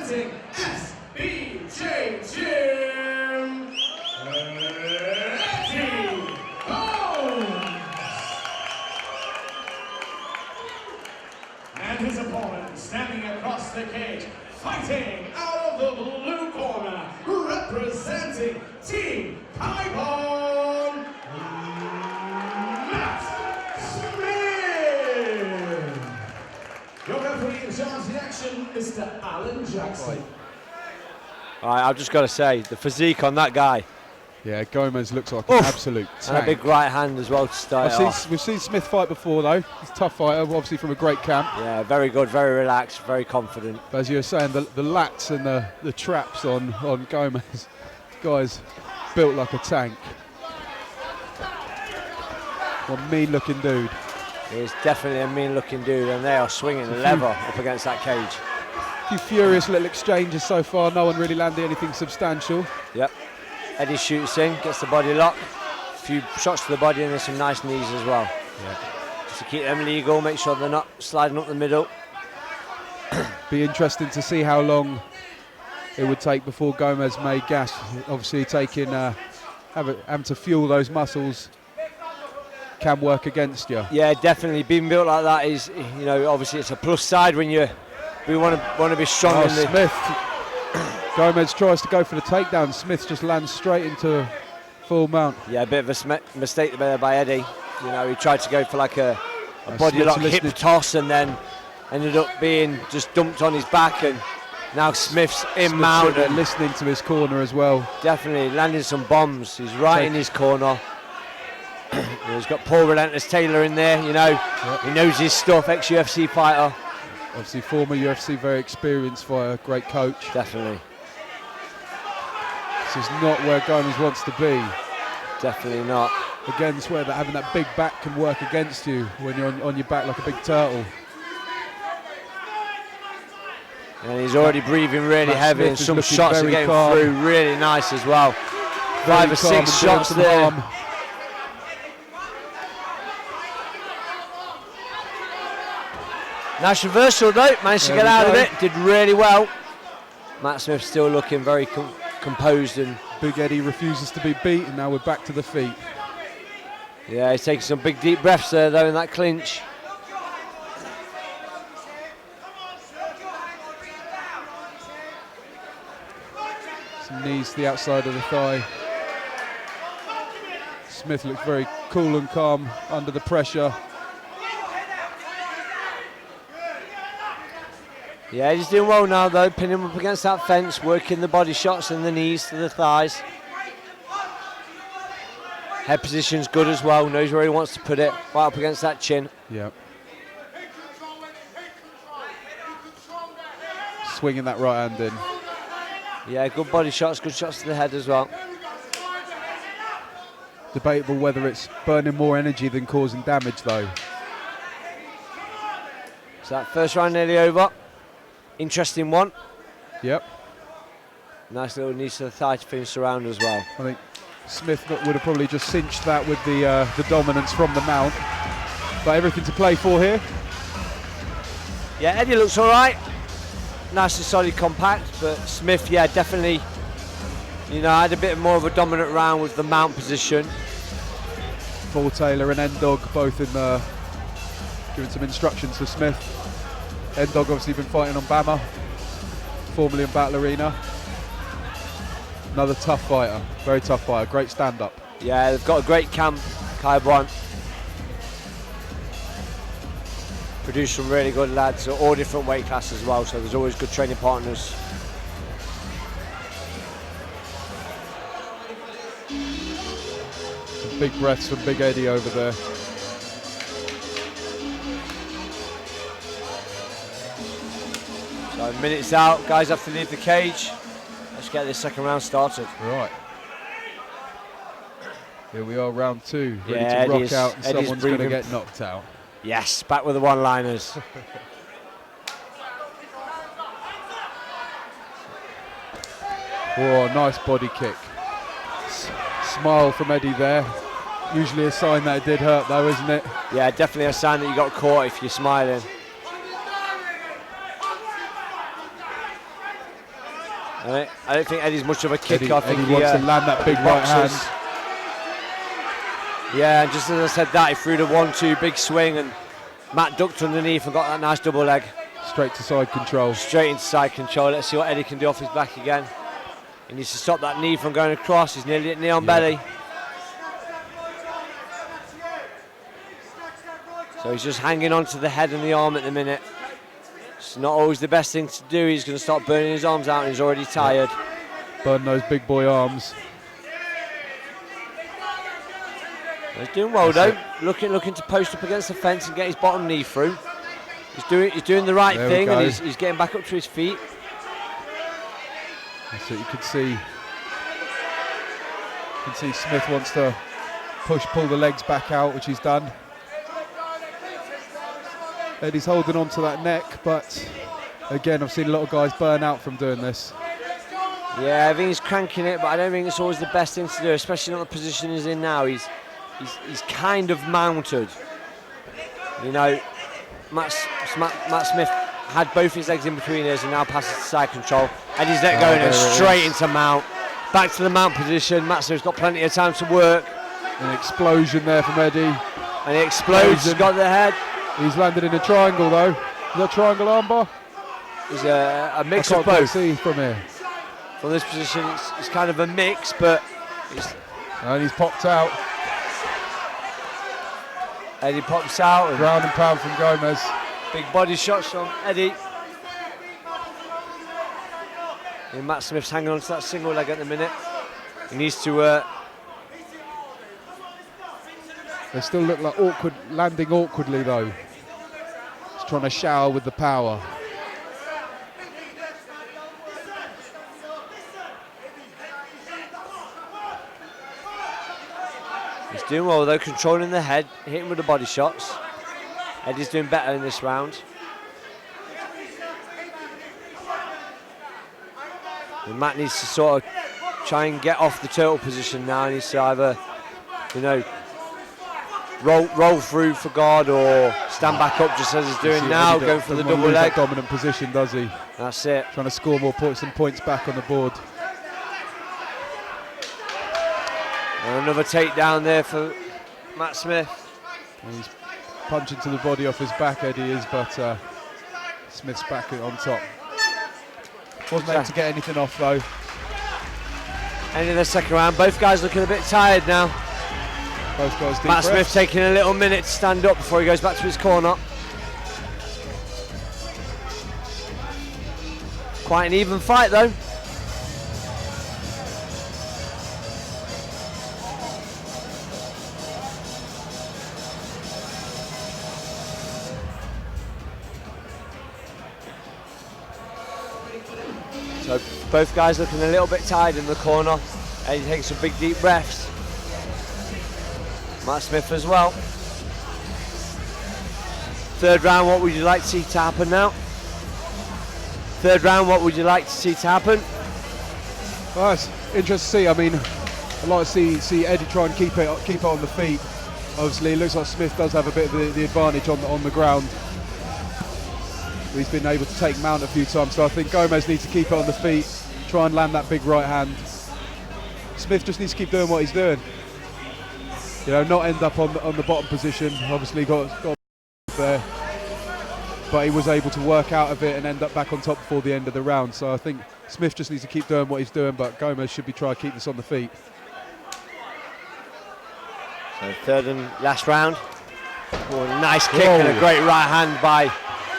representing SBJ Gym, Gomes. And his opponent standing across the cage, fighting out of the blue corner, representing Team Kaibon, Matt Smith. Your referee in charge of the action, Mr. Alan Jackson. All right, I've just got to say, the physique on that guy. Yeah, Gomes looks like an absolute tank. And a big right hand as well to start off. We've seen Smith fight before though. He's a tough fighter, obviously from a great camp. Yeah, very good, very relaxed, very confident. But as you were saying, the lats and the traps on Gomes, the guy's built like a tank. One mean looking dude. He's definitely a mean looking dude, and they are swinging leather up against that cage. A few furious little exchanges so far, no one really landed anything substantial. Yep. Eddie shoots in, gets the body lock, a few shots to the body, and there's some nice knees as well. Yeah. To keep them legal, make sure they're not sliding up the middle. Be interesting to see how long it would take before Gomes made gas. Obviously taking, having to fuel those muscles can work against you. Yeah, definitely. Being built like that is, you know, obviously it's a plus side when we want to be strong in the... Smith. Gomes tries to go for the takedown. Smith just lands straight into full mount. Yeah, a bit of a mistake there by Eddie. You know, he tried to go for like a body lock hip toss and then ended up being just dumped on his back, and now Smith's in mount and listening to his corner as well. Definitely landing some bombs. He's right in his corner. He's got Paul Relentless Taylor in there, you know. Yep. He knows his stuff, ex-UFC fighter. Obviously former UFC, very experienced fighter, great coach. Definitely. This is not where Gomes wants to be. Definitely not. Again, it's where having that big back can work against you when you're on your back like a big turtle. And he's already breathing really heavy, and some shots are getting through really nice as well. 5 or 6 shots there. Nice reversal though, managed to get out of it, did really well. Matt Smith still looking very composed, and Big Eddie refuses to be beaten. Now we're back to the feet. Yeah, he's taking some big deep breaths there though in that clinch. Some knees to the outside of the thigh. Smith looks very cool and calm under the pressure. Yeah, he's doing well now though, pinning him up against that fence, working the body shots and the knees to the thighs. Head position's good as well, knows where he wants to put it, right up against that chin. Yeah. Swinging that right hand in. Yeah, good body shots, good shots to the head as well. Debatable whether it's burning more energy than causing damage though. So that first round nearly over. Interesting one. Yep. Nice little knees to the thigh to finish the round as well. I think Smith would have probably just cinched that with the dominance from the mount. But everything to play for here. Yeah, Eddie looks all right. Nice and solid compact, but Smith, yeah, definitely, you know, had a bit more of a dominant round with the mount position. Paul Taylor and N-Dog both in giving some instructions to Smith. N-Dog obviously been fighting on Bama, formerly in Battle Arena. Another tough fighter, very tough fighter, great stand-up. Yeah, they've got a great camp, Kaibon. Produce some really good lads, all different weight classes as well, so there's always good training partners. Some big breaths from Big Eddie over there. So minutes out, guys have to leave the cage. Let's get this second round started. Right. Here we are, round 2, ready yeah, to rock out, and someone's going to get knocked out. Yes, back with the one-liners. Oh, nice body kick. Smile from Eddie there. Usually a sign that it did hurt though, isn't it? Yeah, definitely a sign that you got caught if you're smiling. I don't think Eddie's much of a kicker. I think Eddie wants to land that big right hand. Yeah, and just as I said that, he threw the 1-2 big swing, and Matt ducked underneath and got that nice double leg. Straight to side control. Straight into side control. Let's see what Eddie can do off his back again. He needs to stop that knee from going across. He's nearly at knee on belly. So he's just hanging on to the head and the arm at the minute. It's not always the best thing to do. He's going to start burning his arms out and he's already tired. Burn those big boy arms. He's doing well though. Looking to post up against the fence and get his bottom knee through. He's doing the right thing, and he's getting back up to his feet. So you can see Smith wants to pull the legs back out, which he's done. Eddie's holding on to that neck, but again, I've seen a lot of guys burn out from doing this. Yeah, I think he's cranking it, but I don't think it's always the best thing to do, especially not the position he's in now. He's kind of mounted. You know, Matt Smith had both his legs in between his and now passes to side control. Eddie's let go and straight into mount. Back to the mount position. Matt Smith's got plenty of time to work. An explosion there from Eddie. And he explodes, he's got the head. He's landed in a triangle though. Is that triangle armbar? It's a mix of both. I can't see from here. From this position, it's kind of a mix, but and he's popped out. Eddie pops out. Ground and pound from Gomes. Big body shots from Eddie. And Matt Smith's hanging on to that single leg at the minute. He needs to... They still look like awkward, landing awkwardly though. He's trying to shower with the power. He's doing well though, controlling the head, hitting with the body shots. Eddie's doing better in this round. And Matt needs to sort of try and get off the turtle position now. He needs to either, you know, roll through for guard or stand back up just as he's doing now, going for the double leg. Dominant position, does he? That's it. Trying to score more points, some points back on the board. And another takedown there for Matt Smith. And he's punching to the body off his back, Eddie is, but Smith's back on top. Wasn't able to get anything off though. End of the second round. Both guys looking a bit tired now. Both guys deep Matt Smith breaths. taking a little minute to stand up before he goes back to his corner. Quite an even fight though. So both guys looking a little bit tired in the corner. Eddie takes some big deep breaths. Matt Smith as well. Third round, what would you like to see to happen now? Third round, what would you like to see to happen? Well, it's interesting to see. I mean, I'd like to see Eddie try and keep it on the feet. Obviously, it looks like Smith does have a bit of the advantage on the ground. He's been able to take mount a few times, so I think Gomes needs to keep it on the feet, try and land that big right hand. Smith just needs to keep doing what he's doing. You know, not end up on the bottom position. Obviously got there, but he was able to work out of it and end up back on top before the end of the round. So I think Smith just needs to keep doing what he's doing, but Gomes should be trying to keep this on the feet. So third and last round. Oh, nice kick and a great right hand by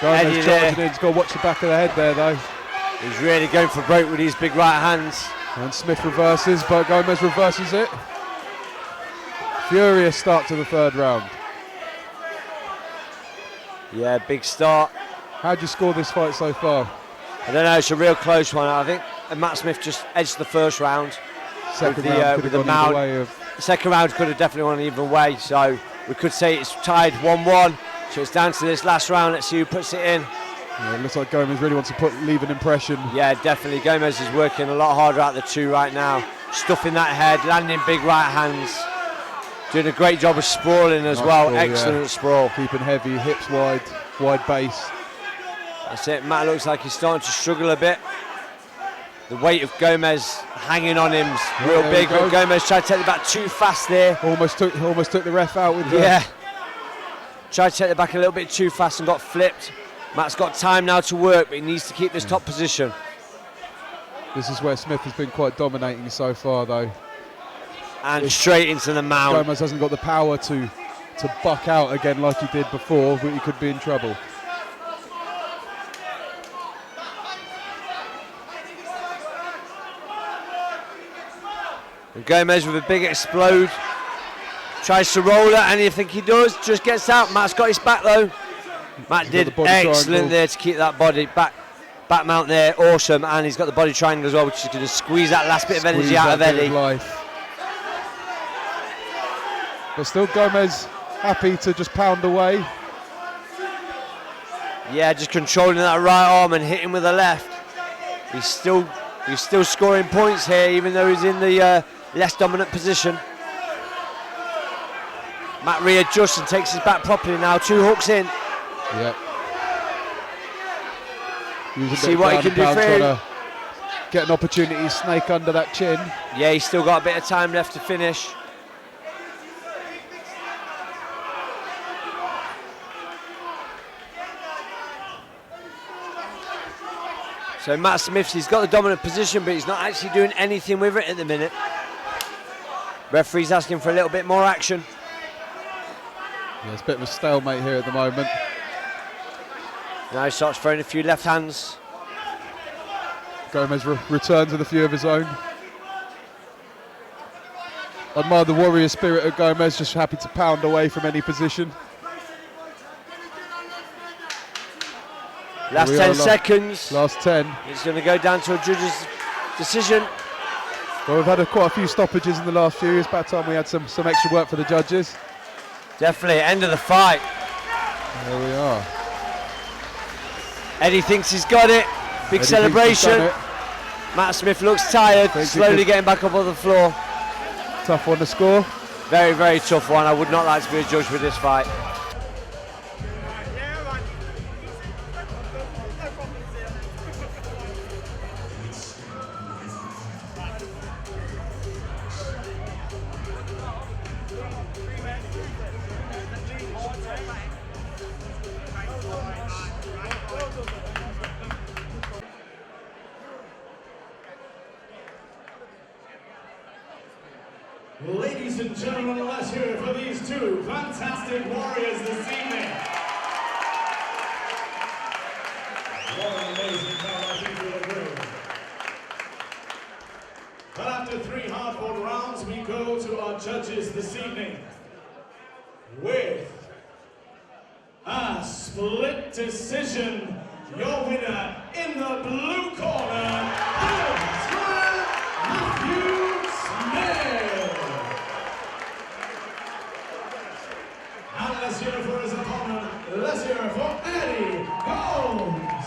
Eddie there. He's got to watch the back of the head there though. He's really going for broke with these big right hands. And Smith reverses, but Gomes reverses it. Furious start to the third round. Yeah, big start. How'd you score this fight so far? I don't know, it's a real close one. I think Matt Smith just edged the first round. Second round could have gone either way. The second round could have definitely gone either way, so we could say it's tied 1-1. So it's down to this last round. Let's see who puts it in. Yeah, it looks like Gomes really wants to leave an impression. Yeah, definitely. Gomes is working a lot harder out the two right now. Stuffing that head, landing big right hands. Doing a great job of sprawling as well. Sprawl, excellent sprawl. Keeping heavy, hips wide base. That's it. Matt looks like he's starting to struggle a bit. The weight of Gomes hanging on him is real big. But Gomes tried to take it back too fast there. Almost took the ref out with Tried to take it back a little bit too fast and got flipped. Matt's got time now to work, but he needs to keep this top position. This is where Smith has been quite dominating so far, though. And straight into the mount. Gomes hasn't got the power to buck out again like he did before, but he could be in trouble. And Gomes with a big explode. Tries to roll it, and you think he does, just gets out. Matt's got his back though. Matt did excellent there to keep that body back mount there, awesome, and he's got the body triangle as well, which is going to squeeze that last bit of energy out of Eddie. But still Gomes happy to just pound away. Yeah, just controlling that right arm and hitting with the left. He's still scoring points here, even though he's in the less dominant position. Matt readjusts and takes his back properly now. 2 hooks in. Yep. See what he can do for him. Get an opportunity, snake under that chin. Yeah, he's still got a bit of time left to finish. So Matt Smith, he's got the dominant position, but he's not actually doing anything with it at the minute. Referee's asking for a little bit more action. Yeah, it's a bit of a stalemate here at the moment. Now he starts throwing a few left hands. Gomes returns with a few of his own. I admire the warrior spirit of Gomes, just happy to pound away from any position. Last 10 seconds. Last 10. It's going to go down to a judge's decision. Well, we've had quite a few stoppages in the last few years. About time we had some extra work for the judges. Definitely, end of the fight. There we are. Eddie thinks he's got it. Big Eddie celebration. Matt Smith looks tired, slowly getting back up on the floor. Tough one to score. Very, very tough one. I would not like to be a judge with this fight. Ladies and gentlemen, let's hear it for these two fantastic warriors this evening. What an amazing fight, I think you'll agree. But after 3 hard-fought rounds, we go to our judges this evening with a split decision. Your winner in the blue corner, and let's hear it for his opponent. Let's hear it for Eddie Gomes.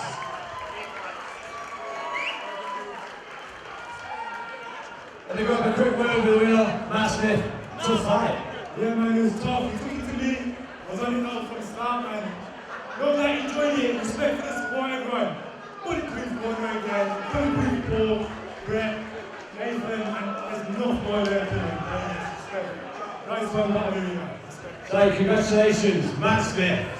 Let me grab a quick word with the winner, Matt Smith. Tough fight. Yeah, man, it was tough. He took it to me. I was only out from the start, man. Not that he enjoyed it. Respect for the support, everyone. Bulletproof one right there. Bulletproof Paul, Brett, Nathan, and there's enough more there to me. Nice one, Matt. So, congratulations, Matt Smith.